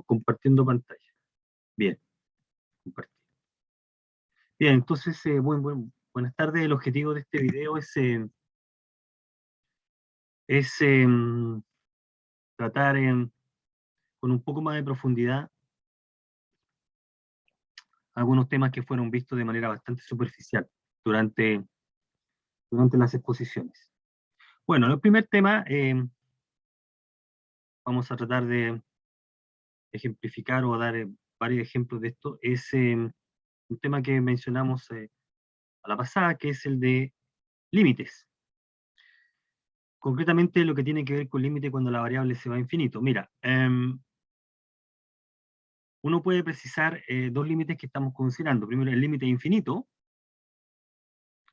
compartiendo pantalla. Bien, compartir. Bien, entonces, buenas tardes. El objetivo de este video es tratar con un poco más de profundidad algunos temas que fueron vistos de manera bastante superficial durante las exposiciones. Bueno, el primer tema, vamos a tratar de ejemplificar o dar varios ejemplos de esto, es un tema que mencionamos a la pasada, que es el de límites. Concretamente lo que tiene que ver con límite cuando la variable se va a infinito. Mira, uno puede precisar dos límites que estamos considerando. Primero, el límite infinito.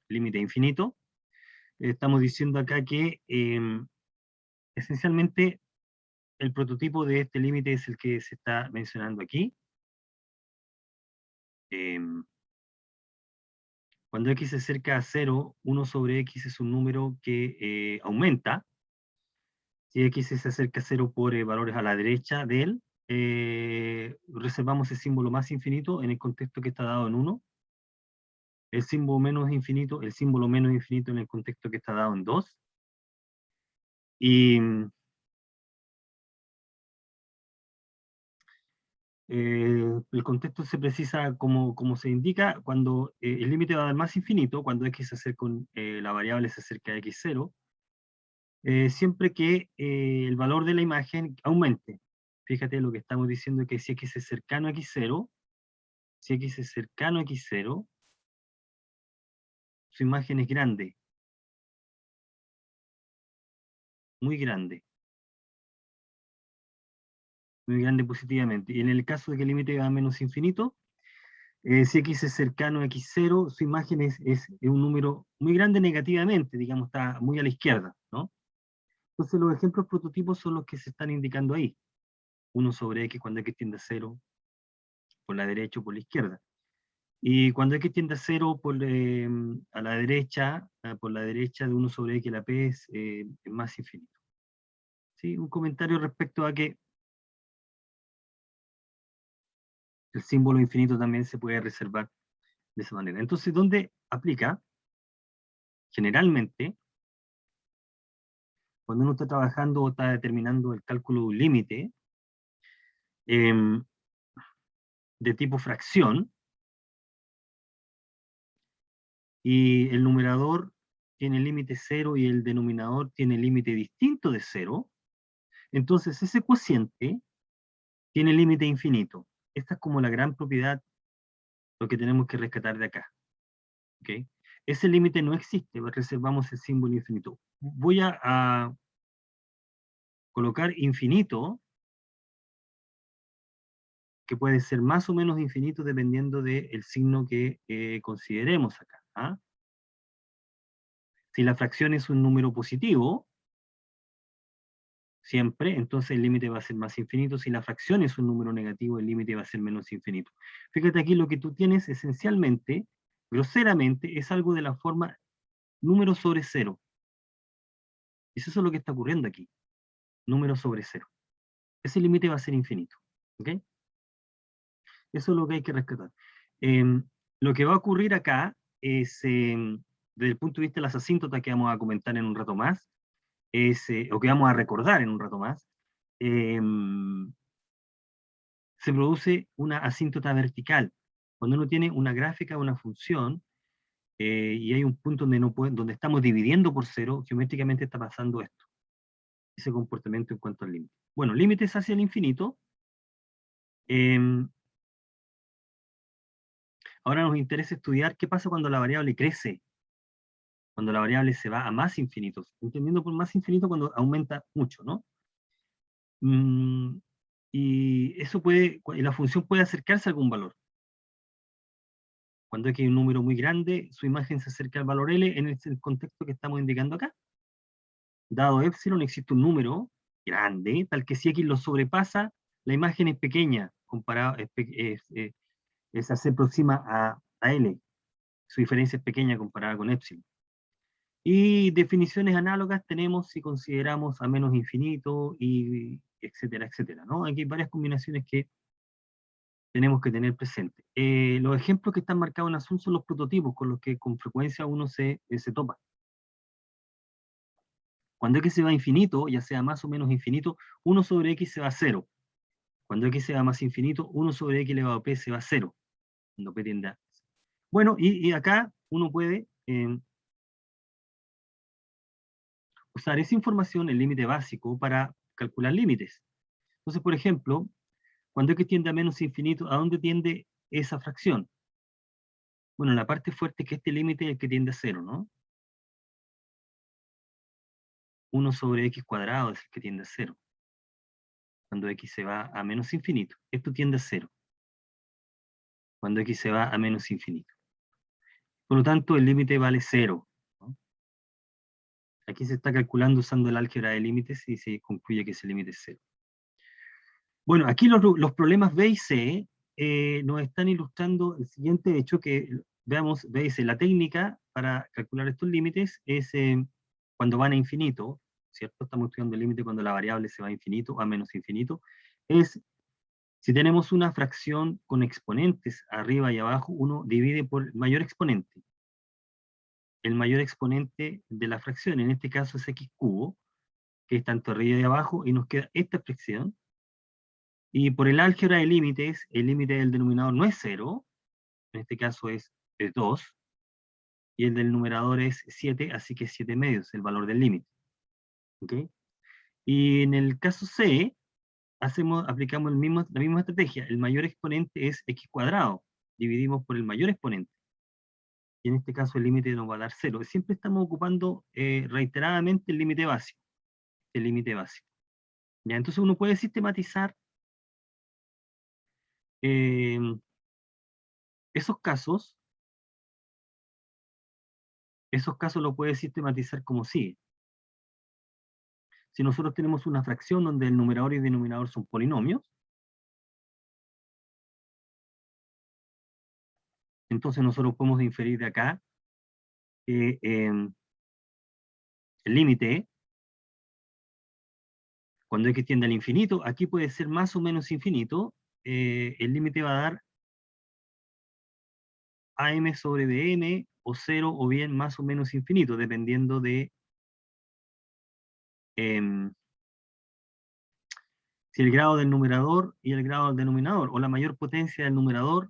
Límite infinito. Estamos diciendo acá que esencialmente el prototipo de este límite es el que se está mencionando aquí. Cuando x se acerca a 0, 1 sobre x es un número que aumenta. Si x se acerca a 0 por valores a la derecha de él, reservamos el símbolo más infinito en el contexto que está dado en 1. El símbolo menos infinito en el contexto que está dado en 2. Y el contexto se precisa como se indica cuando el límite va al más infinito, cuando x se acerca la variable se acerca a x0, siempre que el valor de la imagen aumente. Fíjate lo que estamos diciendo, que si x es cercano a x0, su imagen es grande, muy grande positivamente. Y en el caso de que el límite va a menos infinito, si x es cercano a x0, su imagen es un número muy grande negativamente, digamos, está muy a la izquierda, ¿no? Entonces los ejemplos prototipos son los que se están indicando ahí. 1 sobre x cuando x tiende a 0, por la derecha o por la izquierda. Y cuando x tiende a 0 a la derecha, por la derecha de 1 sobre x, la p es más infinito. ¿Sí? Un comentario respecto a que el símbolo infinito también se puede reservar de esa manera. Entonces, ¿dónde aplica? Generalmente, cuando uno está trabajando o está determinando el cálculo de un límite de tipo fracción, y el numerador tiene límite 0 y el denominador tiene límite distinto de 0, entonces ese cociente tiene límite infinito. Esta es como la gran propiedad, lo que tenemos que rescatar de acá. ¿Okay? Ese límite no existe, reservamos el símbolo infinito. Voy a colocar infinito, que puede ser más o menos infinito dependiendo del signo que consideremos acá. ¿Ah? Si la fracción es un número positivo, siempre, entonces el límite va a ser más infinito. Si la fracción es un número negativo, el límite va a ser menos infinito. Fíjate aquí, lo que tú tienes esencialmente, groseramente, es algo de la forma número sobre 0. Y eso es lo que está ocurriendo aquí. Número sobre 0. Ese límite va a ser infinito. ¿Ok? Eso es lo que hay que rescatar. Lo que va a ocurrir acá es, desde el punto de vista de las asíntotas que vamos a comentar en un rato más, o que vamos a recordar en un rato más, se produce una asíntota vertical. Cuando uno tiene una gráfica, una función, y hay un punto donde estamos dividiendo por 0, geométricamente está pasando esto. Ese comportamiento en cuanto al límite. Bueno, límites hacia el infinito. Ahora nos interesa estudiar qué pasa cuando la variable crece, cuando la variable se va a más infinitos, entendiendo por más infinito cuando aumenta mucho, ¿no? Y la función puede acercarse a algún valor. Cuando hay un número muy grande, su imagen se acerca al valor L en el contexto que estamos indicando acá. Dado epsilon, existe un número grande, tal que si x lo sobrepasa, la imagen es pequeña, se aproxima a L. Su diferencia es pequeña comparada con epsilon. Y definiciones análogas tenemos si consideramos a menos infinito y etcétera, etcétera, ¿no? Aquí hay varias combinaciones que tenemos que tener presente. Los ejemplos que están marcados en azul son los prototipos con los que con frecuencia uno se topa. Cuando x se va a infinito, ya sea más o menos infinito, 1 sobre x se va a 0. Cuando x se va más infinito, 1 sobre x elevado a p se va a 0. Cuando p tiende a... Bueno, y acá uno puede usar esa información, el límite básico, para calcular límites. Entonces, por ejemplo, cuando x tiende a menos infinito, ¿a dónde tiende esa fracción? Bueno, la parte fuerte es que este límite es el que tiende a 0, ¿no? 1 sobre x cuadrado es el que tiende a 0. Cuando x se va a menos infinito. Esto tiende a 0. Cuando x se va a menos infinito. Por lo tanto, el límite vale 0, ¿no? Aquí se está calculando usando el álgebra de límites y se concluye que ese límite es 0. Bueno, aquí los problemas B y C nos están ilustrando el siguiente hecho que, veamos, B y C, la técnica para calcular estos límites es cuando van a infinito, ¿cierto? Estamos estudiando el límite cuando la variable se va a infinito, a menos infinito, es, si tenemos una fracción con exponentes arriba y abajo, uno divide por el mayor exponente. El mayor exponente de la fracción, en este caso es x cubo, que es tanto arriba y abajo, y nos queda esta fracción. Y por el álgebra de límites, el límite del denominador no es 0, en este caso es 2, y el del numerador es 7, así que es 7 medios, el valor del límite. ¿Ok? Y en el caso C, aplicamos la misma estrategia. El mayor exponente es x cuadrado. Dividimos por el mayor exponente. Y en este caso el límite nos va a dar 0. Siempre estamos ocupando reiteradamente el límite básico. El límite básico. ¿Ya? Entonces uno puede sistematizar eh, esos casos. Esos casos lo puede sistematizar como sigue. Si nosotros tenemos una fracción donde el numerador y el denominador son polinomios, entonces nosotros podemos inferir de acá que el límite, cuando x tiende al infinito, aquí puede ser más o menos infinito, el límite va a dar am sobre bm, o 0, o bien más o menos infinito, dependiendo de si el grado del numerador y el grado del denominador, o la mayor potencia del numerador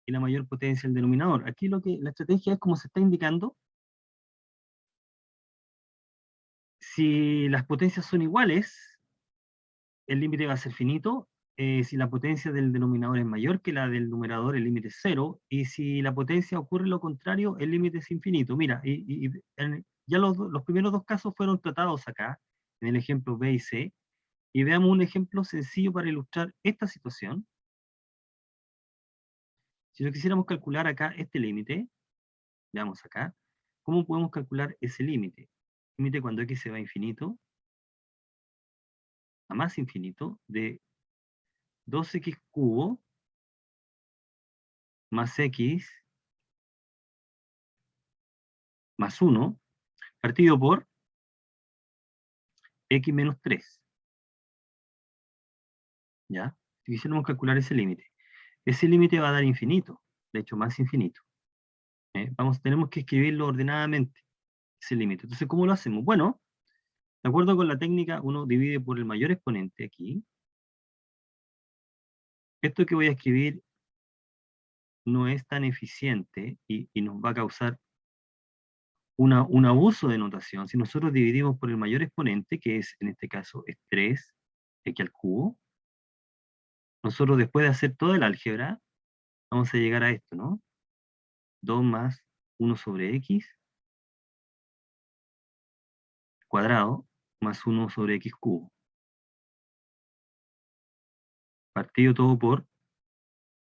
y la mayor potencia del denominador. Aquí la estrategia es como se está indicando. Si las potencias son iguales, el límite va a ser finito. Si la potencia del denominador es mayor que la del numerador, el límite es 0. Y si la potencia ocurre lo contrario, el límite es infinito. Mira, ya los primeros dos casos fueron tratados acá, en el ejemplo B y C. Y veamos un ejemplo sencillo para ilustrar esta situación. Si lo quisiéramos calcular acá, este límite, veamos acá, ¿cómo podemos calcular ese límite? Límite cuando x se va a infinito, a más infinito, de 2x cubo más x más 1, partido por x menos 3. ¿Ya? Si quisiéramos calcular ese límite va a dar infinito, de hecho más infinito. Tenemos que escribirlo ordenadamente, ese límite. Entonces, ¿cómo lo hacemos? Bueno, de acuerdo con la técnica, uno divide por el mayor exponente aquí. Esto que voy a escribir no es tan eficiente y nos va a causar un abuso de notación. Si nosotros dividimos por el mayor exponente, que es en este caso es 3, x al cubo, nosotros después de hacer todo el álgebra, vamos a llegar a esto, ¿no? 2 más 1 sobre x cuadrado más 1 sobre x cubo. Partido todo por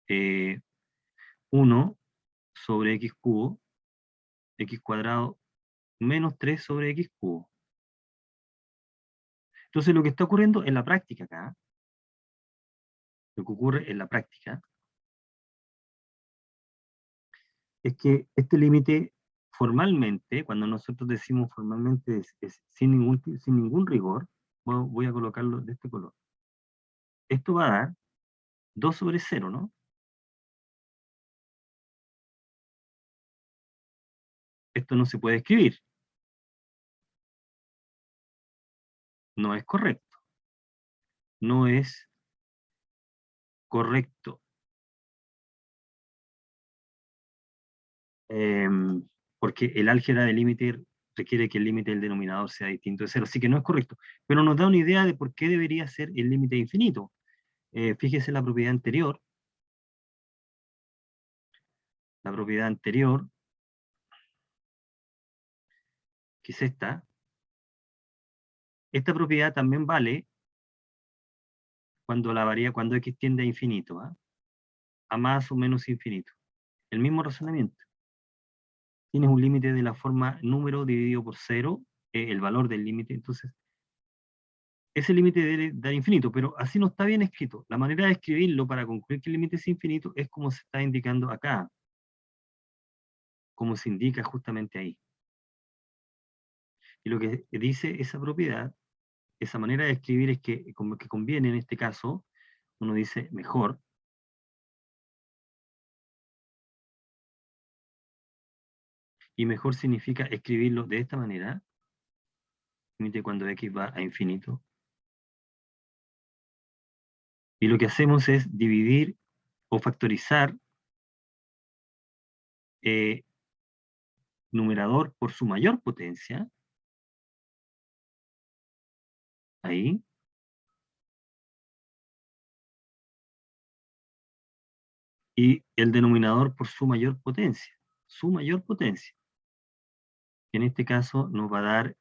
1 sobre x cubo, x cuadrado menos 3 sobre x cubo. Entonces lo que está ocurriendo en la práctica acá, lo que ocurre en la práctica, es que este límite formalmente, cuando nosotros decimos formalmente es sin ningún rigor, voy a colocarlo de este color. esto va a dar 2 sobre 0, ¿no? Esto no se puede escribir. No es correcto. No es correcto. Porque el álgebra de límite requiere que el límite del denominador sea distinto de 0, así que no es correcto. Pero nos da una idea de por qué debería ser el límite infinito. Fíjese la propiedad anterior, que es esta. Esta propiedad también vale cuando x tiende a infinito, ¿ah? A más o menos infinito. El mismo razonamiento. Tienes un límite de la forma número dividido por 0, el valor del límite, entonces ese límite debe dar infinito, pero así no está bien escrito. La manera de escribirlo para concluir que el límite es infinito es como se está indicando acá, como se indica justamente ahí. Y lo que dice esa propiedad, esa manera de escribir es que, como que conviene en este caso, uno dice mejor, y mejor significa escribirlo de esta manera, límite cuando x va a infinito. Y lo que hacemos es dividir o factorizar numerador por su mayor potencia, ahí, y el denominador por su mayor potencia, que en este caso nos va a dar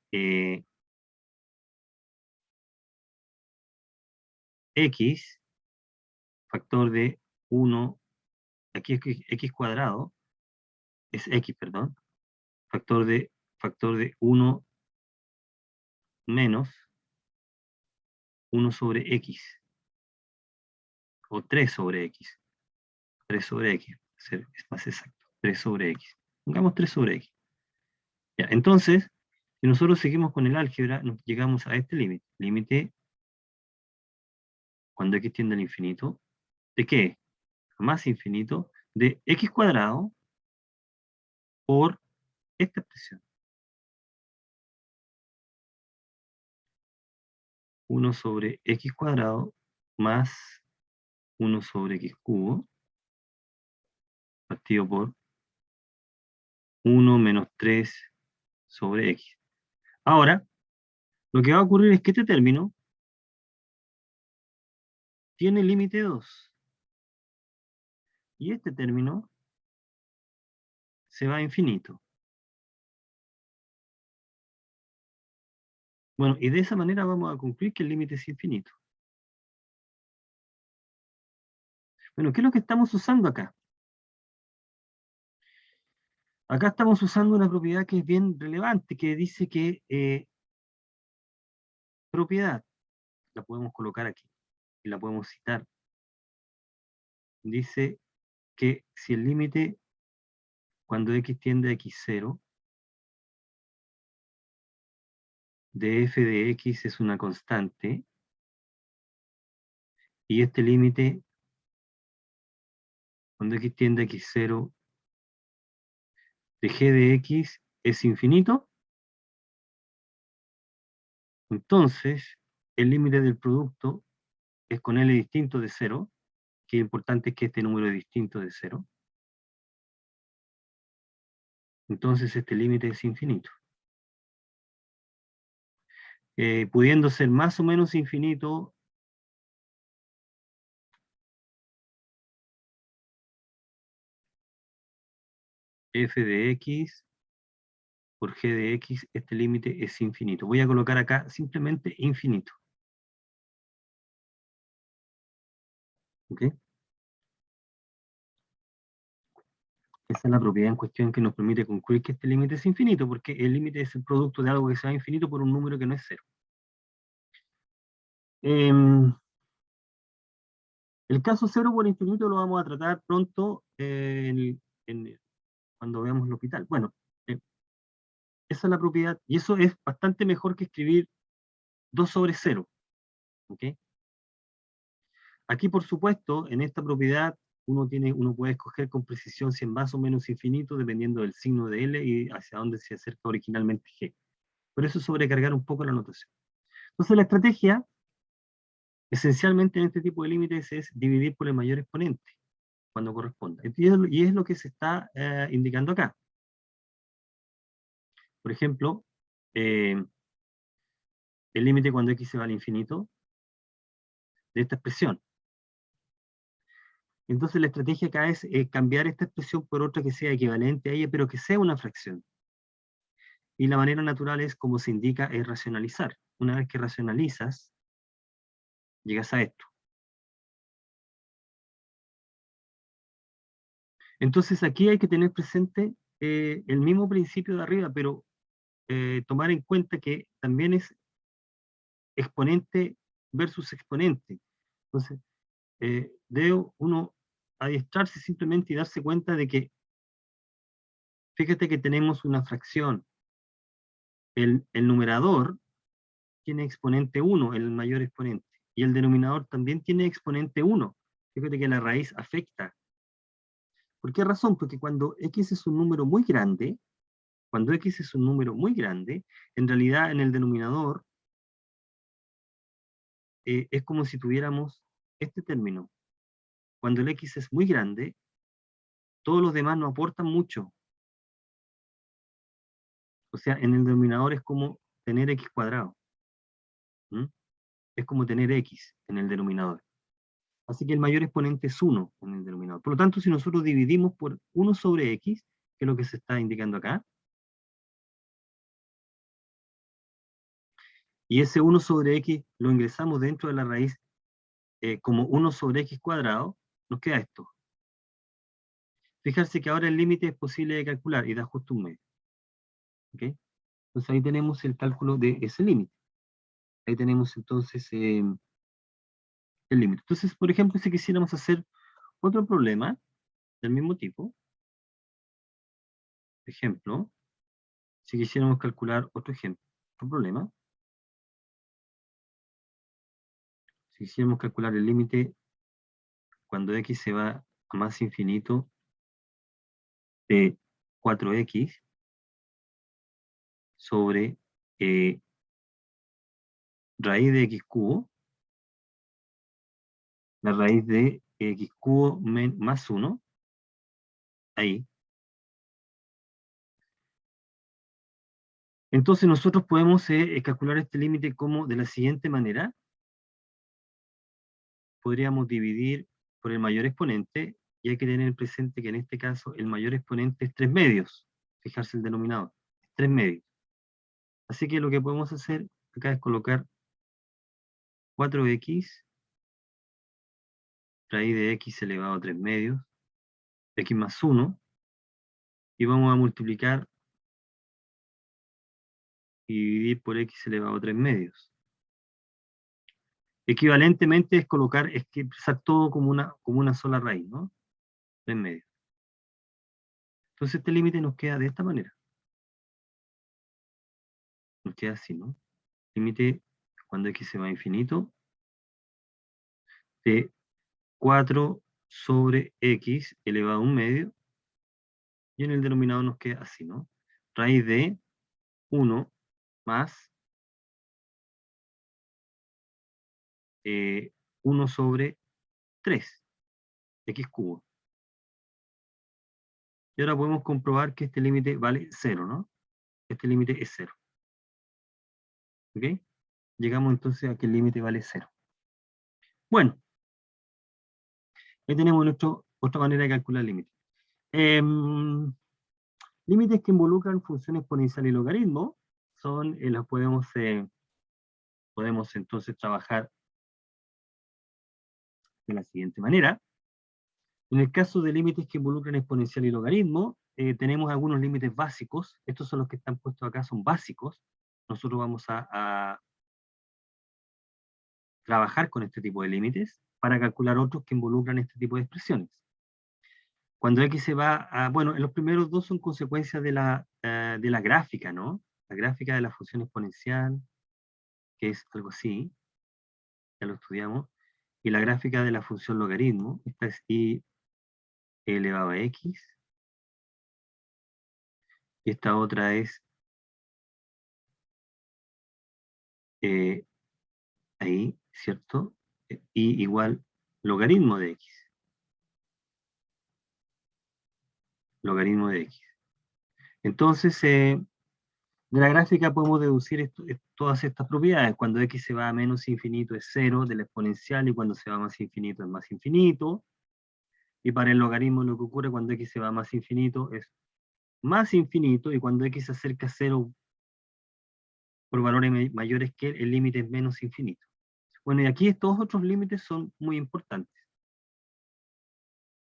x, factor de 1, aquí es x cuadrado, es x, perdón, factor de 1 menos 1 sobre x, o 3 sobre x, 3 sobre x, es más exacto, 3 sobre x. Pongamos 3 sobre x. Ya, entonces, si nosotros seguimos con el álgebra, nos llegamos a este límite. Límite cuando x tiende al infinito. ¿De qué? A más infinito, de x cuadrado por esta expresión. 1 sobre x cuadrado más 1 sobre x cubo, partido por 1 menos 3 sobre x. Ahora, lo que va a ocurrir es que este término tiene límite 2. Y este término se va a infinito. Bueno, y de esa manera vamos a concluir que el límite es infinito. Bueno, ¿qué es lo que estamos usando acá? Acá estamos usando una propiedad que es bien relevante, que dice que propiedad, la podemos colocar aquí, y la podemos citar. Dice que si el límite, cuando x tiende a x0, de f de x es una constante, y este límite, cuando x tiende a x0, de g de x es infinito, entonces el límite del producto es con L distinto de 0, que es importante que este número es distinto de 0, entonces este límite es infinito. Pudiendo ser más o menos infinito, f de x por g de x, este límite es infinito. Voy a colocar acá simplemente infinito. ¿Ok? Esa es la propiedad en cuestión que nos permite concluir que este límite es infinito, porque el límite es el producto de algo que sea infinito por un número que no es cero. El caso cero por infinito lo vamos a tratar pronto cuando veamos el hospital. Bueno, esa es la propiedad, y eso es bastante mejor que escribir 2 sobre 0. ¿Ok? Aquí, por supuesto, en esta propiedad, uno puede escoger con precisión si es más o menos infinito, dependiendo del signo de L y hacia dónde se acerca originalmente G. Por eso sobrecargar un poco la notación. Entonces la estrategia, esencialmente en este tipo de límites, es dividir por el mayor exponente, cuando corresponda. Y es lo que se está indicando acá. Por ejemplo, el límite cuando x se va al infinito de esta expresión. Entonces la estrategia acá es cambiar esta expresión por otra que sea equivalente a ella, pero que sea una fracción. Y la manera natural es, como se indica, es racionalizar. Una vez que racionalizas, llegas a esto. Entonces aquí hay que tener presente el mismo principio de arriba, pero tomar en cuenta que también es exponente versus exponente. Entonces, debe uno adiestrarse simplemente y darse cuenta de que, fíjate que tenemos una fracción. El numerador tiene exponente 1, el mayor exponente, y el denominador también tiene exponente 1. Fíjate que la raíz afecta. ¿Por qué razón? Porque cuando x es un número muy grande, en realidad en el denominador es como si tuviéramos este término. Cuando el x es muy grande, todos los demás no aportan mucho. O sea, en el denominador es como tener x cuadrado. ¿Mm? Es como tener x en el denominador. Así que el mayor exponente es 1 en el denominador. Por lo tanto, si nosotros dividimos por 1 sobre x, que es lo que se está indicando acá, y ese 1 sobre x lo ingresamos dentro de la raíz como 1 sobre x cuadrado, nos queda esto. Fijarse que ahora el límite es posible de calcular y da justo un medio. ¿Ok? Entonces ahí tenemos el cálculo de ese límite. Ahí tenemos entonces el límite. Entonces, por ejemplo, si quisiéramos hacer otro problema del mismo tipo, ejemplo, si quisiéramos calcular otro ejemplo, otro problema, si quisiéramos calcular el límite cuando x se va a más infinito de 4x sobre raíz de x cubo, la raíz de x cubo más 1, ahí. Entonces nosotros podemos calcular este límite como de la siguiente manera. Podríamos dividir por el mayor exponente, y hay que tener presente que en este caso el mayor exponente es 3 medios. Fijarse el denominador, 3 medios. Así que lo que podemos hacer acá es colocar 4x raíz de x elevado a 3 medios, x más 1, y vamos a multiplicar y dividir por x elevado a 3 medios. Equivalentemente es que expresar todo como una sola raíz, ¿no? 3 medios. Entonces este límite nos queda de esta manera. Nos queda así, ¿no? Límite cuando x se va a infinito de 4 sobre x elevado a 1 medio, y en el denominador nos queda así, ¿no? Raíz de 1 más 1 sobre 3, x cubo. Y ahora podemos comprobar que este límite vale 0, ¿no? Este límite es 0. ¿Ok? Llegamos entonces a que el límite vale 0. Bueno, ahí tenemos otra manera de calcular el límite. Límites que involucran función exponencial y logaritmo son, las podemos entonces trabajar de la siguiente manera. En el caso de límites que involucran exponencial y logaritmo, tenemos algunos límites básicos. Estos son los que están puestos acá, son básicos. Nosotros vamos a trabajar con este tipo de límites para calcular otros que involucran este tipo de expresiones. Cuando x se va a... Bueno, los primeros dos son consecuencias de la gráfica, ¿no? La gráfica de la función exponencial, que es algo así, ya lo estudiamos. Y la gráfica de la función logaritmo, esta es y elevado a x, y esta otra es ahí, ¿cierto? Y igual logaritmo de x, logaritmo de x. Entonces, de la gráfica podemos deducir todas estas propiedades. Cuando x se va a menos infinito es 0 de la exponencial, y cuando se va a más infinito es más infinito. Y para el logaritmo lo que ocurre cuando x se va a más infinito es más infinito, y cuando x se acerca a 0 por valores mayores que el límite es menos infinito. Bueno, y aquí estos otros límites son muy importantes,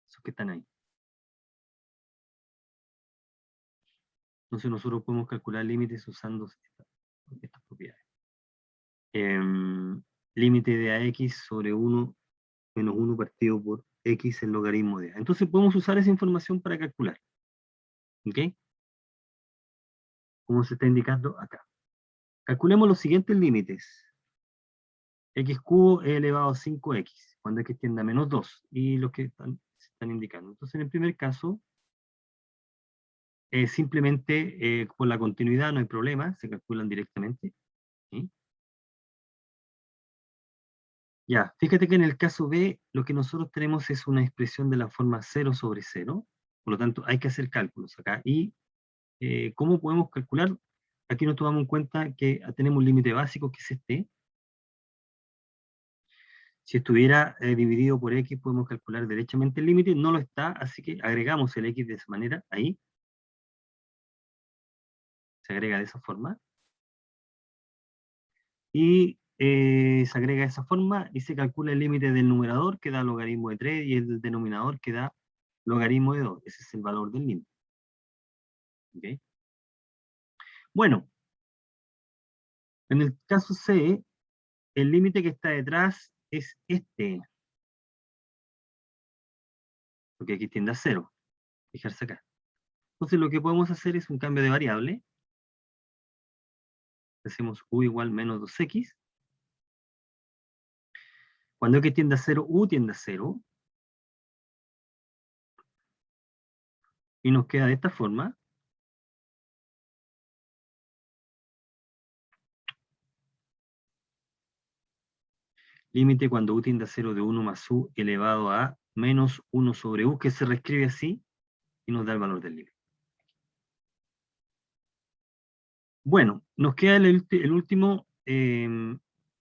esos que están ahí. Entonces nosotros podemos calcular límites usando estas propiedades. Límite de ax sobre 1 menos 1 partido por x el logaritmo de a. Entonces podemos usar esa información para calcular. ¿Ok? Como se está indicando acá. Calculemos los siguientes límites. X cubo e elevado a 5x, cuando x tiende a menos 2, y los que se están indicando. Entonces en el primer caso, simplemente por la continuidad no hay problema, se calculan directamente. ¿Sí? Ya, fíjate que en el caso B, lo que nosotros tenemos es una expresión de la forma 0 sobre 0, por lo tanto hay que hacer cálculos acá. Y ¿cómo podemos calcular? Aquí nos tomamos en cuenta que tenemos un límite básico que es este. Si estuviera dividido por x, podemos calcular derechamente el límite, no lo está, así que agregamos el x de esa manera, ahí, se agrega de esa forma, y se agrega de esa forma, y se calcula el límite del numerador, que da logaritmo de 3, y el del denominador, que da logaritmo de 2, ese es el valor del límite. ¿Okay? Bueno, en el caso C, el límite que está detrás es este, porque aquí tiende a 0, fijarse acá. Entonces lo que podemos hacer es un cambio de variable, hacemos u igual menos 2x, cuando x tiende a 0, u tiende a 0, y nos queda de esta forma. Límite cuando u tiende a 0 de 1 más u elevado a menos 1 sobre u, que se reescribe así, y nos da el valor del límite. Bueno, nos queda el último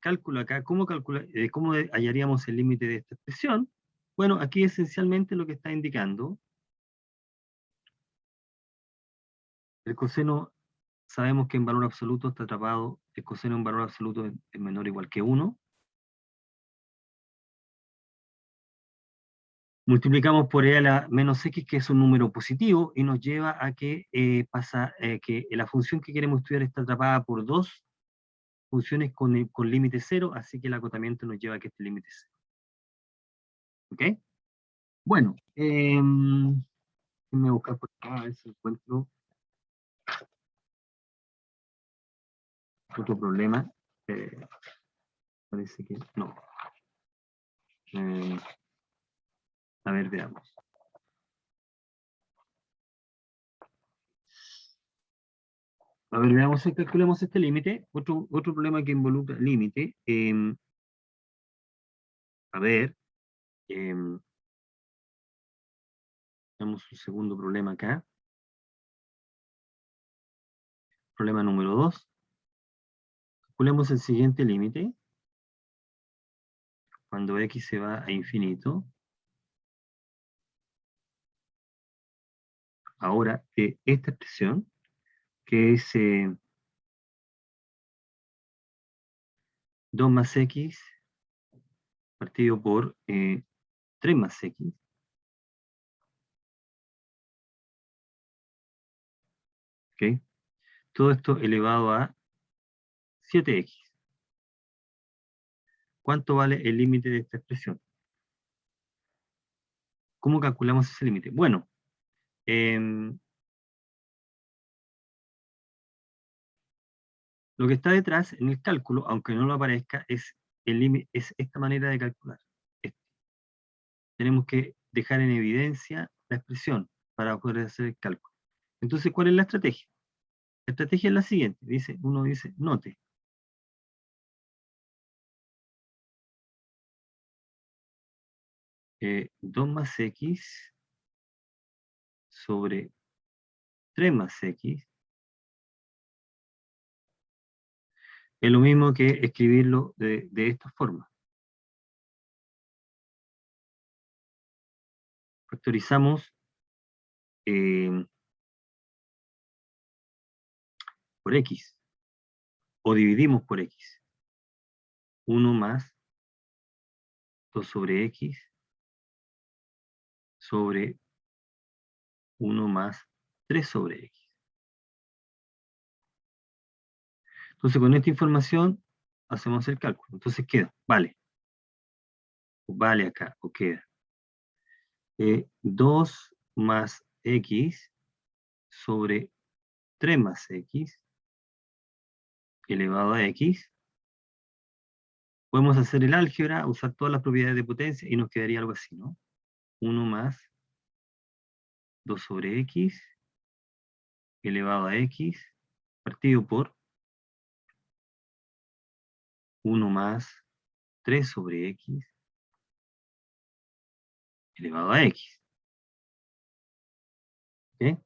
cálculo acá. ¿Cómo hallaríamos el límite de esta expresión? Bueno, aquí esencialmente lo que está indicando, el coseno, sabemos que en valor absoluto está atrapado, el coseno en valor absoluto es menor o igual que 1. Multiplicamos por e a la menos x, que es un número positivo, y nos lleva a que que la función que queremos estudiar está atrapada por dos funciones con límite 0, así que el acotamiento nos lleva a que este límite es 0. ¿Ok? Bueno, déjenme buscar por acá, a ver si encuentro otro problema. Parece que no. Eh, a ver, veamos. A ver, veamos si calculemos este límite. Otro problema que involucra límite. A ver, veamos un segundo problema acá. Problema número 2. Calculemos el siguiente límite. Cuando x se va a infinito. Ahora, esta expresión, que es 2 más x partido por 3 más x. ¿Okay? Todo esto elevado a 7x. ¿Cuánto vale el límite de esta expresión? ¿Cómo calculamos ese límite? Bueno, lo que está detrás en el cálculo, aunque no lo aparezca, es esta manera de calcular. tenemos que dejar en evidencia la expresión para poder hacer el cálculo. Entonces, ¿cuál es la estrategia? La estrategia es la siguiente, uno dice, note, 2 más x sobre 3 más x es lo mismo que escribirlo de esta forma. Factorizamos por x, o dividimos por x. 1 más 2 sobre x sobre 1 más 3 sobre x. Entonces, con esta información hacemos el cálculo. Entonces queda, vale acá, o queda 2 más x sobre 3 más x elevado a x. Podemos hacer el álgebra, usar todas las propiedades de potencia y nos quedaría algo así, ¿no? 1 más 2 sobre x elevado a x partido por 1 más 3 sobre x elevado a x. ¿Ok?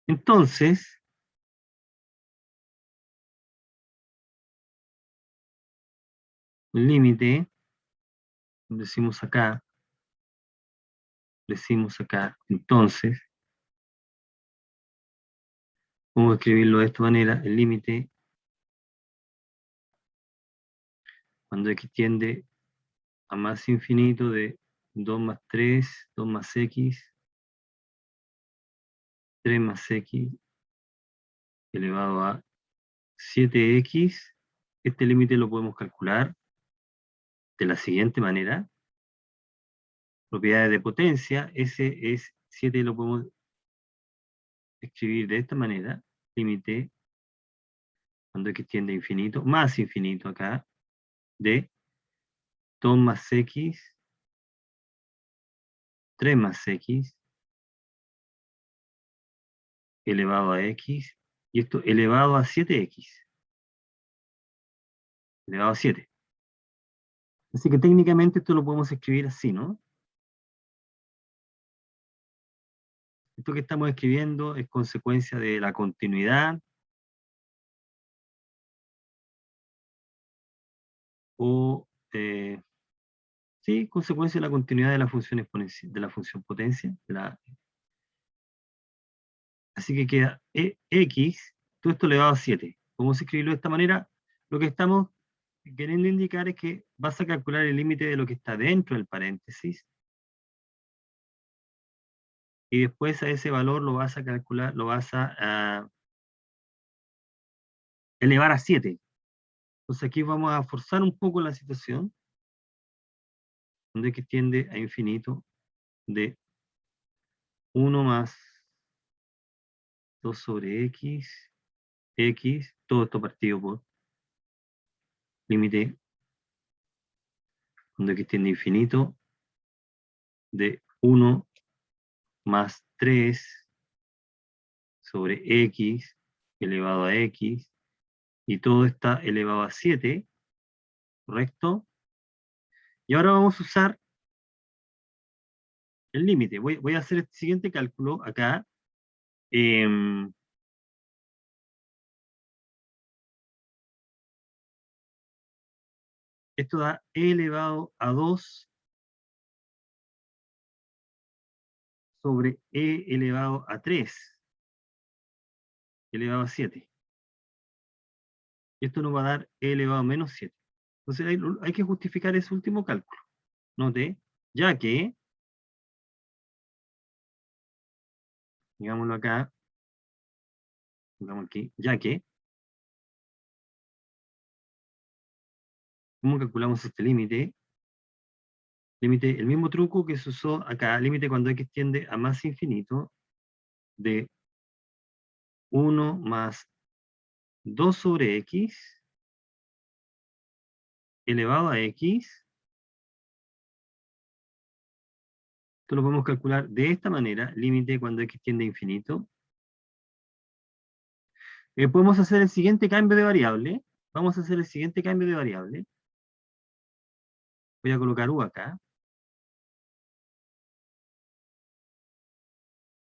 Entonces, el límite, decimos acá, entonces, vamos a escribirlo de esta manera, el límite, cuando x tiende a más infinito de 2 más 3, 2 más x, 3 más x, elevado a 7x, este límite lo podemos calcular de la siguiente manera. Propiedades de potencia, ese es 7, lo podemos escribir de esta manera, límite, cuando x tiende a infinito, más infinito acá, de 2 más x, 3 más x, elevado a x, y esto elevado a 7x, elevado a 7. Así que técnicamente esto lo podemos escribir así, ¿no? Esto que estamos escribiendo es consecuencia de la continuidad o, sí, consecuencia de la continuidad de la función exponencial, de la función potencia. Así que queda x, todo esto elevado a 7. Podemos escribirlo de esta manera. Lo que estamos queriendo indicar es que vas a calcular el límite de lo que está dentro del paréntesis, y después a ese valor lo vas a calcular, lo vas a elevar a 7. Entonces aquí vamos a forzar un poco la situación, donde x tiende a infinito de 1 más 2 sobre x, todo esto partido por límite, donde x tiende a infinito de 1 más 3 sobre x elevado a x, y todo está elevado a 7, ¿correcto? Y ahora vamos a usar el límite. Voy a hacer el siguiente cálculo acá. Esto da e elevado a 2 sobre e elevado a 3 elevado a 7. Esto nos va a dar e elevado a menos 7. Entonces hay que justificar ese último cálculo. Note, ya que, digámoslo acá, digamos aquí, ya que, ¿cómo calculamos este límite? Límite, el mismo truco que se usó acá, límite cuando x tiende a más infinito, de 1 más 2 sobre x elevado a x Esto lo podemos calcular de esta manera, límite cuando x tiende a infinito. Podemos hacer el siguiente cambio de variable. Vamos a hacer el siguiente cambio de variable. Voy a colocar u acá.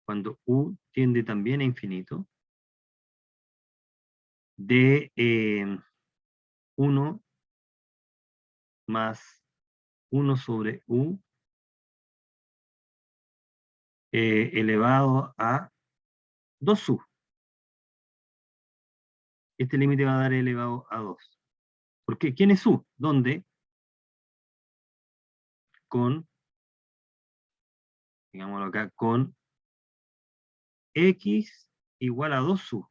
Cuando u tiende también a infinito. De 1 más 1 sobre u elevado a 2u. Este límite va a dar elevado a 2. ¿Por qué? ¿Quién es u? ¿Dónde? Con, digámoslo acá, con x igual a 2u.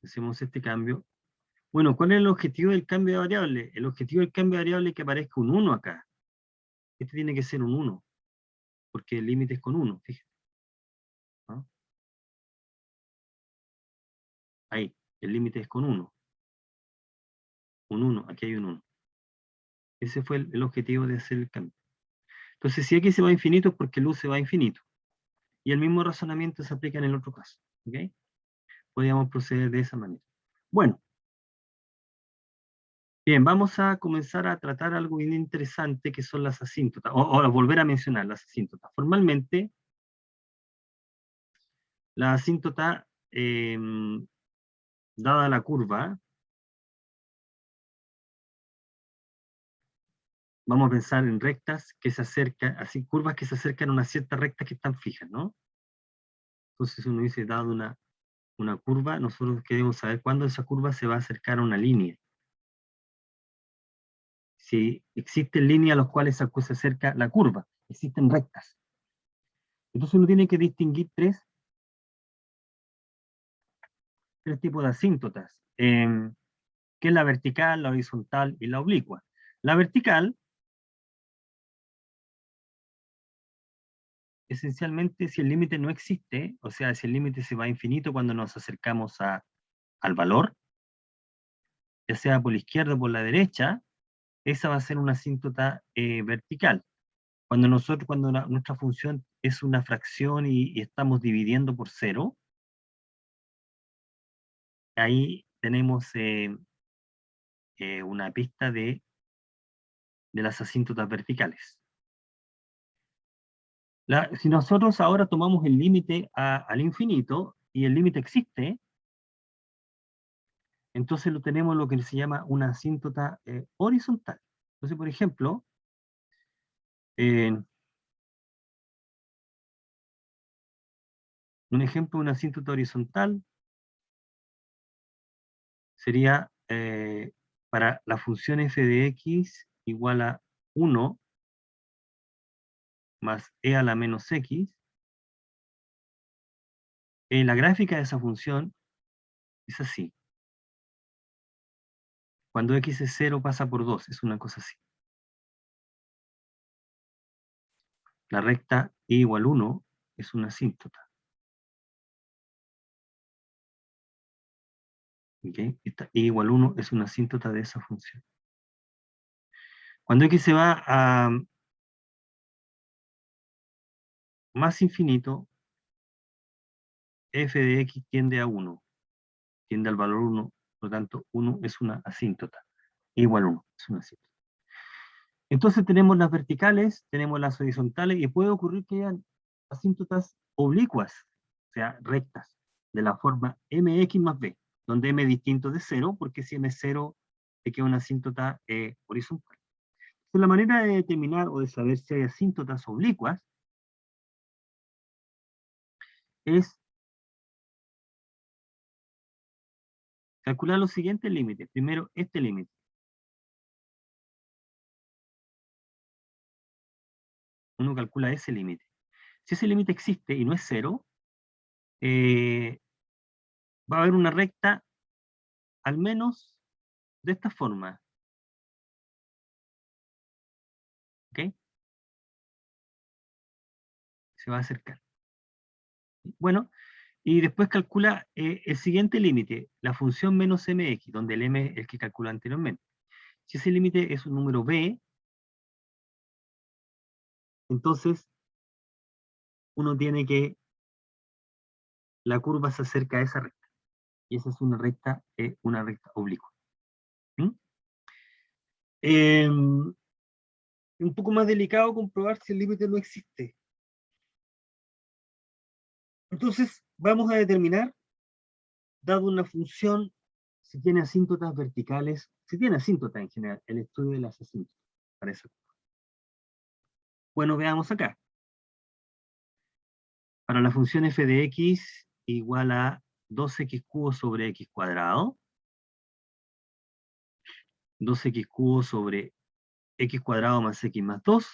Hacemos este cambio. Bueno, ¿cuál es el objetivo del cambio de variable? El objetivo del cambio de variable es que aparezca un 1 acá. Este tiene que ser un 1, porque el límite es con 1, fíjate. ¿No? Ahí, el límite es con 1. Un 1, aquí hay un 1. Ese fue el objetivo de hacer el cambio. Entonces, si x se va a infinito es porque el u se va a infinito. Y el mismo razonamiento se aplica en el otro caso. ¿Ok? Podríamos proceder de esa manera. Bueno. Bien, vamos a comenzar a tratar algo bien interesante que son las asíntotas, o a volver a mencionar las asíntotas. Formalmente, la asíntota, dada la curva, vamos a pensar en rectas que se acercan, así curvas que se acercan a una cierta recta que están fijas, ¿no? Entonces uno dice, dado una curva, nosotros queremos saber cuándo esa curva se va a acercar a una línea. Si existen líneas a las cuales se acerca la curva, existen rectas. Entonces uno tiene que distinguir tres tipos de asíntotas, que es la vertical, la horizontal y la oblicua. La vertical, esencialmente, si el límite no existe, o sea, si el límite se va a infinito cuando nos acercamos al valor, ya sea por la izquierda o por la derecha, esa va a ser una asíntota vertical. Cuando nuestra función es una fracción y estamos dividiendo por 0, ahí tenemos una pista de las asíntotas verticales. Si nosotros ahora tomamos el límite al infinito, y el límite existe, entonces lo tenemos lo que se llama una asíntota horizontal. Entonces, por ejemplo, un ejemplo de una asíntota horizontal sería para la función f de x igual a 1 más e a la menos x. La gráfica de esa función es así. Cuando x es 0 pasa por 2, es una cosa así. La recta e igual 1 es una asíntota. ¿Okay? Esta e igual 1 es una asíntota de esa función. Cuando x se va a más infinito, f de x tiende a 1, tiende al valor 1, por lo tanto 1 es una asíntota, e igual 1 es una asíntota. Entonces tenemos las verticales, tenemos las horizontales, y puede ocurrir que hayan asíntotas oblicuas, o sea, rectas, de la forma mx más b, donde m es distinto de 0, porque si m es 0, te queda una asíntota horizontal. Entonces, la manera de determinar o de saber si hay asíntotas oblicuas es calcular los siguientes límites. Primero, este límite. Uno calcula ese límite. Si ese límite existe y no es 0, va a haber una recta al menos de esta forma. ¿Ok? Se va a acercar. Bueno, y después calcula el siguiente límite, la función menos mx, donde el m es el que calcula anteriormente. Si ese límite es un número b, entonces uno tiene que, la curva se acerca a esa recta. Y esa es una recta oblicua. ¿Mm? Un poco más delicado comprobar si el límite no existe. Entonces, vamos a determinar, dado una función, si tiene asíntotas verticales, si tiene asíntotas en general, el estudio de las asíntotas. Para eso. Bueno, veamos acá. Para la función f de x igual a 2x cubo sobre x cuadrado, 2x cubo sobre x cuadrado más x más 2,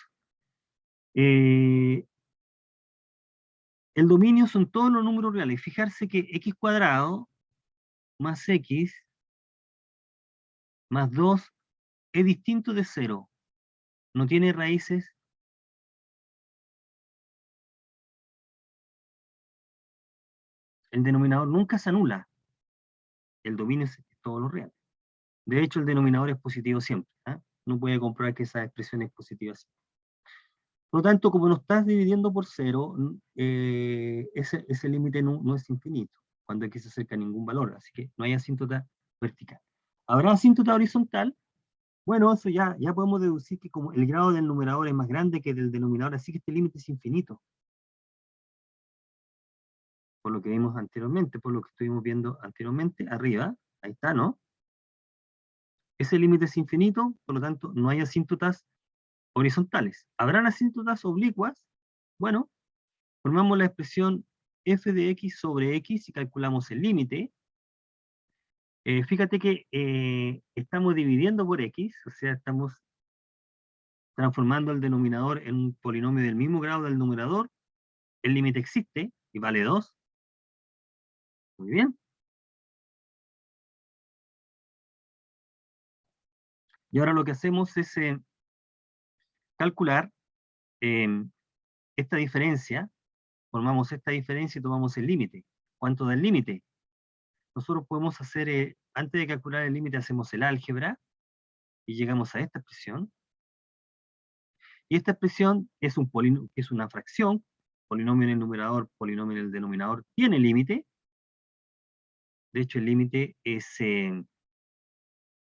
el dominio son todos los números reales. Fijarse que x cuadrado más x más 2 es distinto de 0. No tiene raíces. El denominador nunca se anula. El dominio es todo lo real. De hecho, el denominador es positivo siempre. ¿Eh? No puede comprobar que esa expresión es positiva siempre. Por lo tanto, como no estás dividiendo por 0, ese límite no es infinito, cuando aquí se acerca a ningún valor, así que no hay asíntota vertical. ¿Habrá asíntota horizontal? Bueno, eso ya podemos deducir que como el grado del numerador es más grande que del denominador, así que este límite es infinito. Por lo que vimos anteriormente, por lo que estuvimos viendo anteriormente, arriba, ahí está, ¿no? Ese límite es infinito, por lo tanto, no hay asíntotas horizontales. ¿Habrán asíntotas oblicuas? Bueno, formamos la expresión f de x sobre x y calculamos el límite. Fíjate que estamos dividiendo por x, o sea, estamos transformando el denominador en un polinomio del mismo grado del numerador. El límite existe y vale 2. Muy bien. Y ahora lo que hacemos es calcular eh, esta diferencia, formamos esta diferencia y tomamos el límite. ¿Cuánto da el límite? Nosotros podemos hacer, antes de calcular el límite, hacemos el álgebra y llegamos a esta expresión. Y esta expresión es una fracción, polinomio en el numerador, polinomio en el denominador, tiene límite. De hecho, el límite es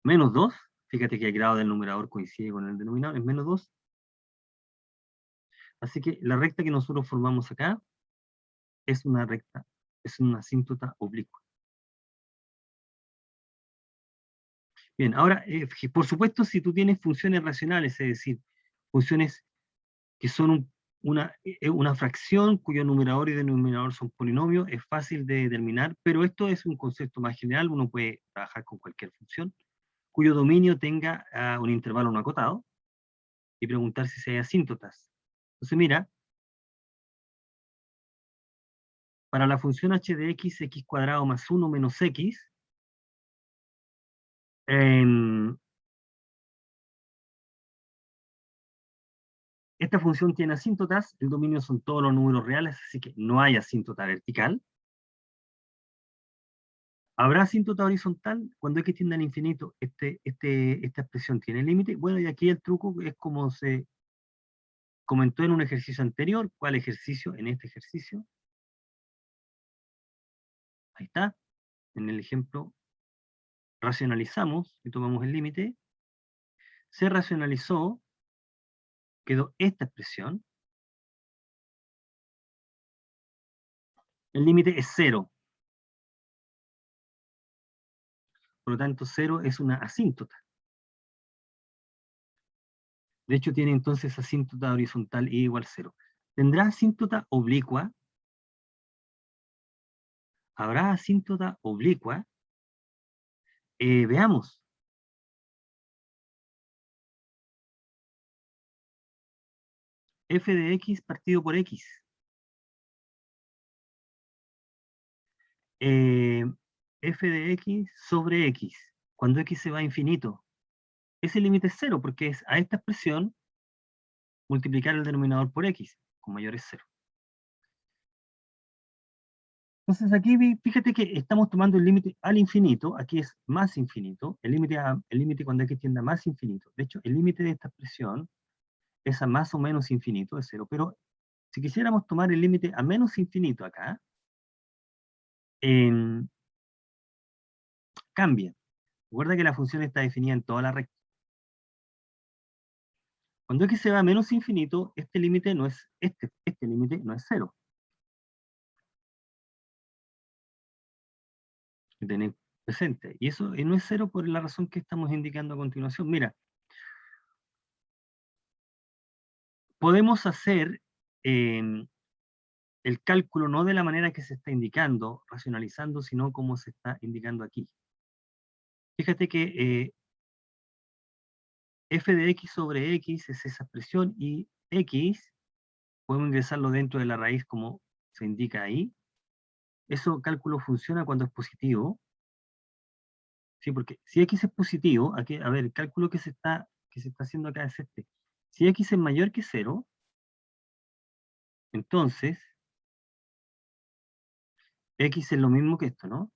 menos 2. Fíjate que el grado del numerador coincide con el denominador, es menos 2. Así que la recta que nosotros formamos acá es una recta, es una asíntota oblicua. Bien, ahora, por supuesto, si tú tienes funciones racionales, es decir, funciones que son una fracción cuyo numerador y denominador son polinomios, es fácil de determinar, pero esto es un concepto más general, uno puede trabajar con cualquier función, cuyo dominio tenga un intervalo no acotado, y preguntar si hay asíntotas. Entonces mira, para la función h de x, x cuadrado más 1 menos x, esta función tiene asíntotas, el dominio son todos los números reales, así que no hay asíntota vertical. ¿Habrá asíntota horizontal? Cuando x tiende al infinito, esta expresión tiene límite. Bueno, y aquí el truco es como se comentó en un ejercicio anterior. ¿Cuál ejercicio? En este ejercicio. Ahí está. En el ejemplo, racionalizamos y tomamos el límite. Se racionalizó, quedó esta expresión. El límite es 0. Por lo tanto, 0 es una asíntota. De hecho, tiene entonces asíntota horizontal y igual 0. ¿Tendrá asíntota oblicua? ¿Habrá asíntota oblicua? Veamos. F de x partido por x. F de x sobre x. Cuando x se va a infinito. Ese límite es 0 porque es a esta expresión multiplicar el denominador por x, con mayor es 0. Entonces aquí fíjate que estamos tomando el límite al infinito, aquí es más infinito, el límite cuando x tiende a más infinito. De hecho, el límite de esta expresión es a más o menos infinito, es cero, pero si quisiéramos tomar el límite a menos infinito acá, cambia. Recuerda que la función está definida en toda la recta. Cuando x se va a menos infinito, este límite no es, este límite no es cero. Que tener presente. Y eso no es cero por la razón que estamos indicando a continuación. Mira, podemos hacer el cálculo no de la manera que se está indicando, racionalizando, sino como se está indicando aquí. Fíjate que f de x sobre x es esa expresión y x, podemos ingresarlo dentro de la raíz como se indica ahí. Eso cálculo funciona cuando es positivo. Sí, porque si x es positivo, aquí, a ver, el cálculo que se está haciendo acá es este. Si x es mayor que 0, entonces x es lo mismo que esto, ¿no?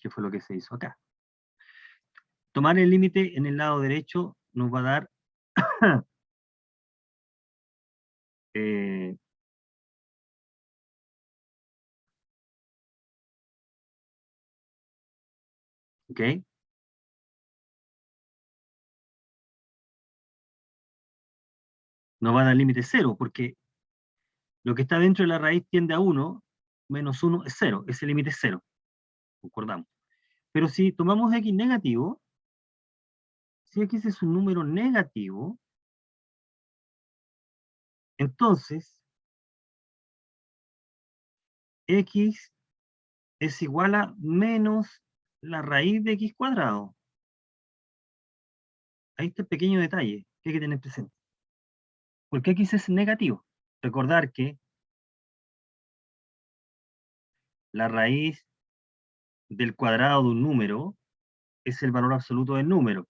Que fue lo que se hizo acá. Tomar el límite en el lado derecho nos va a dar eh, ¿ok? Nos va a dar límite 0, porque lo que está dentro de la raíz tiende a 1, menos 1 es 0, ese límite es 0, concordamos. Pero si tomamos x negativo, si x es un número negativo, entonces x es igual a menos la raíz de x cuadrado. Ahí está el pequeño detalle que hay que tener presente. Porque x es negativo. Recordar que la raíz del cuadrado de un número es el valor absoluto del número.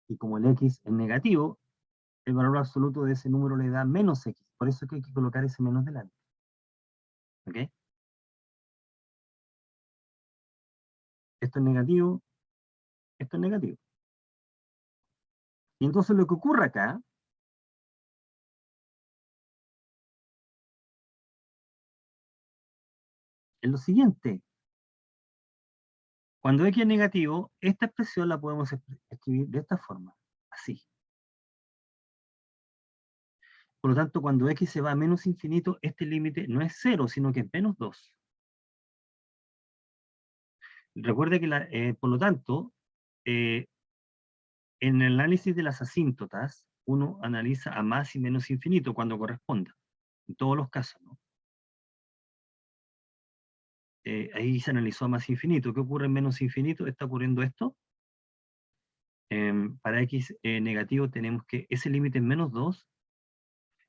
Y como el x es negativo, el valor absoluto de ese número le da menos x. Por eso es que hay que colocar ese menos delante. ¿Ok? Esto es negativo, esto es negativo. Y entonces lo que ocurre acá es lo siguiente. Cuando x es negativo, esta expresión la podemos escribir de esta forma, así. Por lo tanto, cuando x se va a menos infinito, este límite no es 0, sino que es menos 2. Recuerde que, por lo tanto, eh, en el análisis de las asíntotas, uno analiza a más y menos infinito cuando corresponda, en todos los casos, ¿no? Ahí se analizó a más infinito. ¿Qué ocurre en menos infinito? Está ocurriendo esto. Para x negativo tenemos que ese límite es menos 2.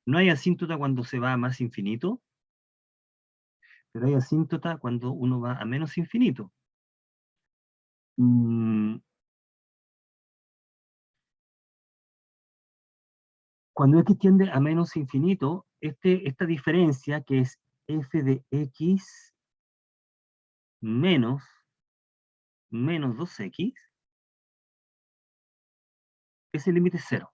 No hay asíntota cuando se va a más infinito, pero hay asíntota cuando uno va a menos infinito. Mm, Cuando x tiende a menos infinito, esta diferencia que es f de x menos 2x, ese límite es 0.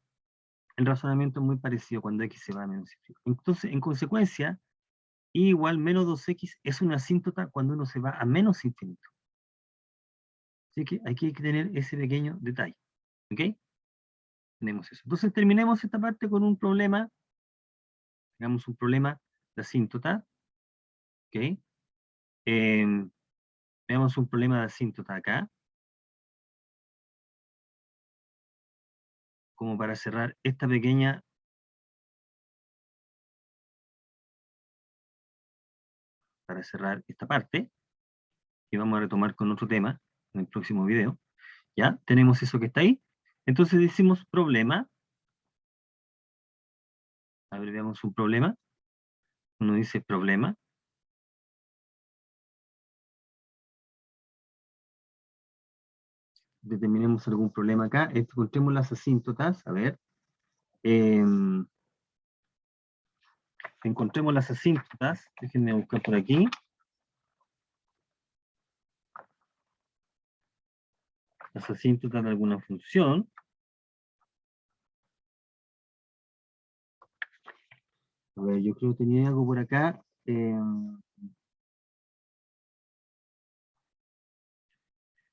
El razonamiento es muy parecido cuando x se va a menos infinito. Entonces, en consecuencia, y igual menos 2x es una asíntota cuando uno se va a menos infinito. Así que aquí hay que tener ese pequeño detalle. ¿Ok? Tenemos eso. Entonces terminemos esta parte con un problema. Hagamos un problema de asíntota. ¿Ok? Veamos un problema de asíntota acá. Como para cerrar esta pequeña. Para cerrar esta parte. Y vamos a retomar con otro tema en el próximo video. ¿Ya? Tenemos eso que está ahí. Entonces decimos problema. A ver, veamos un problema. Uno dice problema. determinemos algún problema acá. Encontremos las asíntotas, a ver. Encontremos las asíntotas, déjenme buscar por aquí. Las asíntotas de alguna función. A ver, yo creo que tenía algo por acá.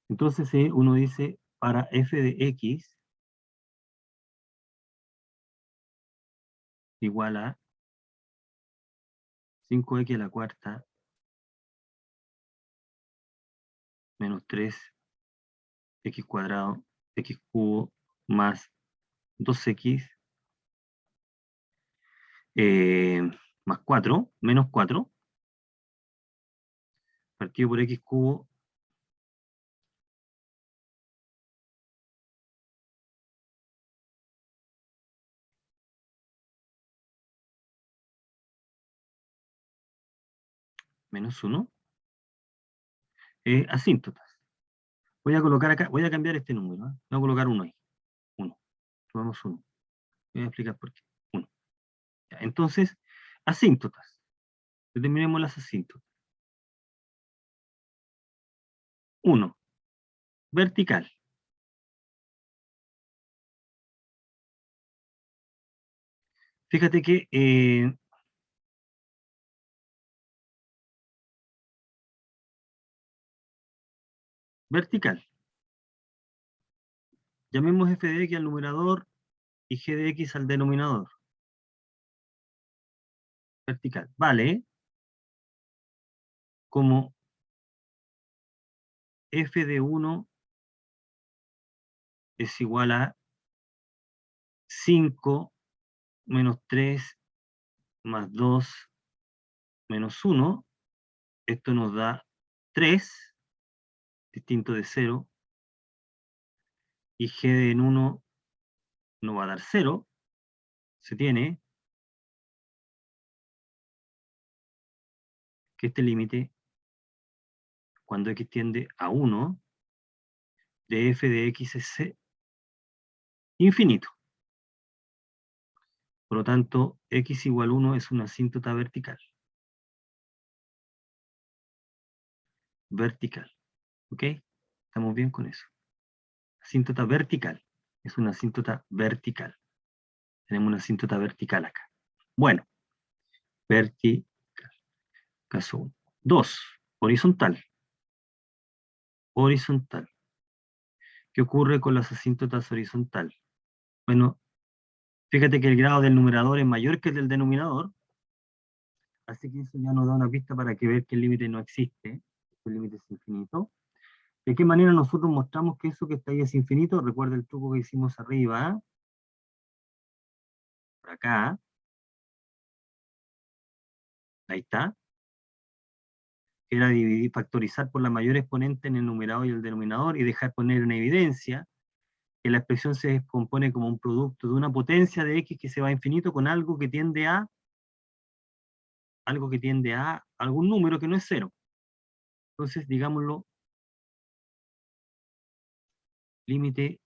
Entonces uno dice, para f de x igual a 5x a la cuarta menos 3x cuadrado, x cubo más 2x más 4, menos 4, partido por x cubo menos 1, asíntotas. Voy a colocar acá, voy a cambiar este número, ¿eh? Voy a colocar 1 ahí, 1, tomamos 1. Voy a explicar por qué, 1. Entonces, asíntotas. Determinemos las asíntotas. 1, vertical. Fíjate que vertical. Llamemos f de x al numerador y g de x al denominador. Vertical. Vale. Como f de 1 es igual a 5 menos 3 más 2 menos 1. Esto nos da 3, distinto de 0. Y g de 1 nos va a dar 0. Se tiene que este límite, cuando x tiende a 1, de f de x es infinito. Por lo tanto, x igual 1 es una asíntota vertical. Vertical. ¿Ok? Estamos bien con eso. Asíntota vertical. Es una asíntota vertical. Tenemos una asíntota vertical acá. Bueno, vertical. Caso 1. 2. Horizontal. Horizontal. ¿Qué ocurre con las asíntotas horizontal? Bueno, fíjate que el grado del numerador es mayor que el del denominador, así que eso ya nos da una pista para que ver que el límite no existe, el límite es infinito. ¿De qué manera nosotros mostramos que eso que está ahí es infinito? Recuerda el truco que hicimos arriba, por acá, ahí está, que era dividir, factorizar por la mayor exponente en el numerador y el denominador y dejar poner en evidencia que la expresión se compone como un producto de una potencia de x que se va a infinito con algo que tiende a algún número que no es cero. Entonces, digámoslo, límite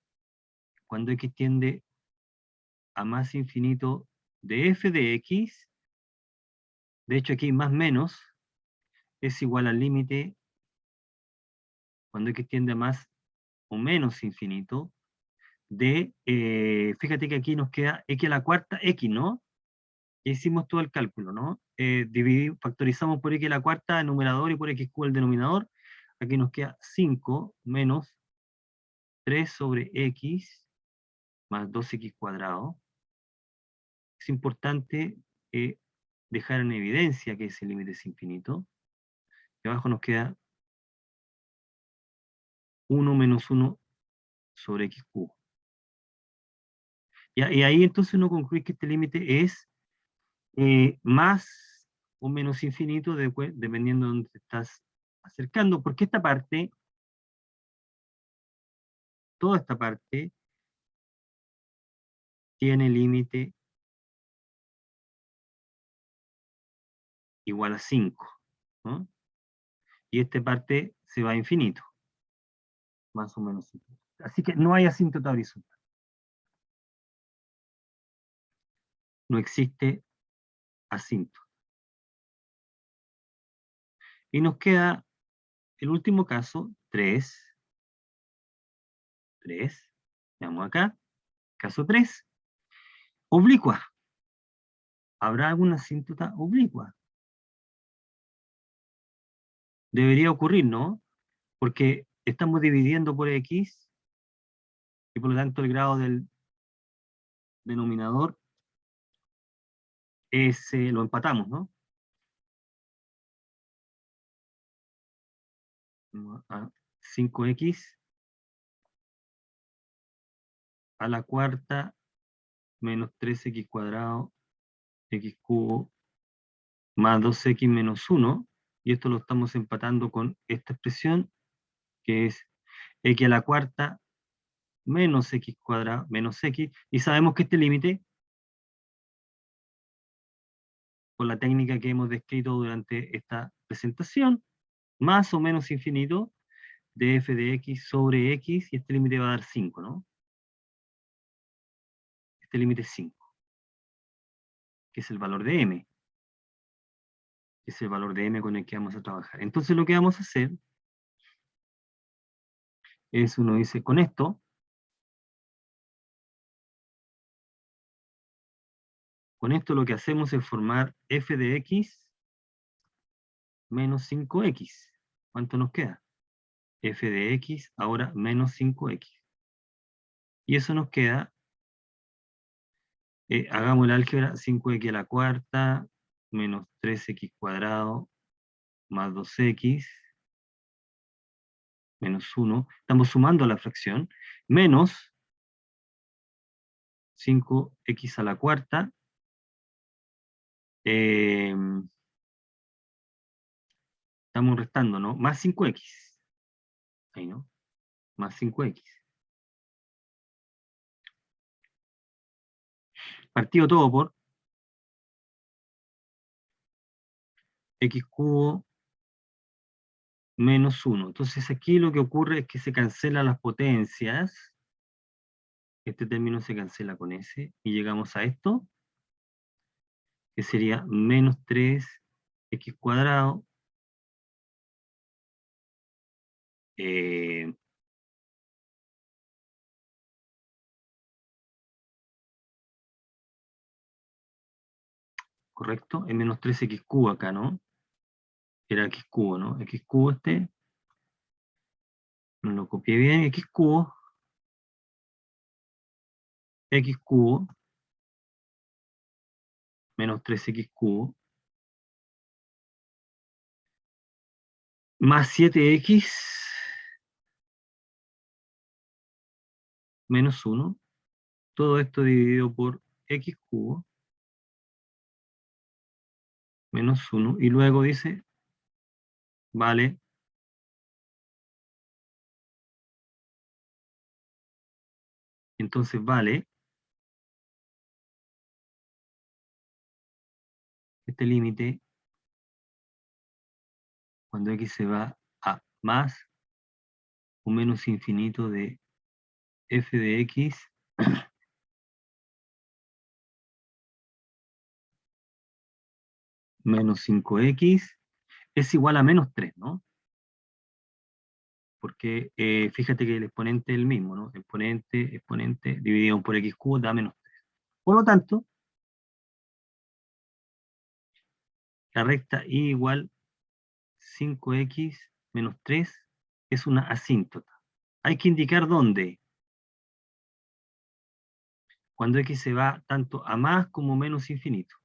cuando x tiende a más infinito de f de x, de hecho aquí más menos, es igual al límite cuando x tiende a más o menos infinito de, fíjate que aquí nos queda x a la cuarta, x, ¿no? Ya hicimos todo el cálculo, ¿no? Factorizamos por x a la cuarta el numerador y por x cubo el denominador. Aquí nos queda 5 menos 3 sobre x más 2x cuadrado. Es importante dejar en evidencia que ese límite es infinito. Y abajo nos queda 1 menos 1 sobre x cubo. Y ahí entonces uno concluye que este límite es más o menos infinito dependiendo de dónde te estás acercando, porque esta parte, toda esta parte, tiene límite igual a 5, ¿no? Y esta parte se va a infinito, más o menos infinito. Así que no hay asíntota horizontal. No existe asíntota. Y nos queda el último caso, 3. Veamos acá. Caso 3. Oblicua. ¿Habrá alguna asíntota oblicua? Debería ocurrir, ¿no? Porque estamos dividiendo por X y por lo tanto el grado del denominador lo empatamos, ¿no? A 5X a la cuarta menos 3X cuadrado X cubo más 2X menos 1, y esto lo estamos empatando con esta expresión, que es X a la cuarta menos X cuadrado menos X, y sabemos que este límite, por la técnica que hemos descrito durante esta presentación, más o menos infinito, de f de x sobre x, y este límite va a dar 5, ¿no? Este límite es 5, que es el valor de m, que es el valor de m con el que vamos a trabajar. Entonces lo que vamos a hacer es, uno dice, con esto lo que hacemos es formar f de x menos 5x. ¿Cuánto nos queda? F de x ahora menos 5x. Y eso nos queda, hagamos el álgebra, 5x a la cuarta menos 3x cuadrado más 2x menos 1, estamos sumando la fracción, menos 5x a la cuarta, estamos restando, ¿no? Más 5x, ahí, ¿no? Más 5x. Partido todo por x cubo menos 1. Entonces aquí lo que ocurre es que se cancelan las potencias, este término se cancela con ese, y llegamos a esto, que sería menos 3x cuadrado, ¿correcto? Es menos 3x cubo acá, ¿no? Era x cubo, ¿no? X cubo no lo copié bien, x cubo menos 3x cubo más 7x menos 1, todo esto dividido por x cubo menos 1, y luego dice, vale, entonces vale, este límite, cuando x se va a más o menos infinito de f de x menos 5x es igual a menos 3, ¿no? Porque fíjate que el exponente es el mismo, ¿no? Exponente dividido por x cubo da menos 3. Por lo tanto, la recta y igual 5x menos 3 es una asíntota. Hay que indicar dónde. Cuando x se va tanto a más como menos infinito.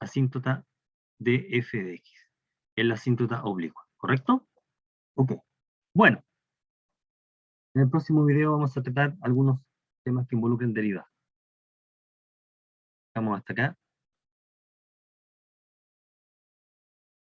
Asíntota de f de x. Es la asíntota oblicua, ¿correcto? Ok. Bueno, en el próximo video vamos a tratar algunos temas que involucren derivadas. Vamos hasta acá.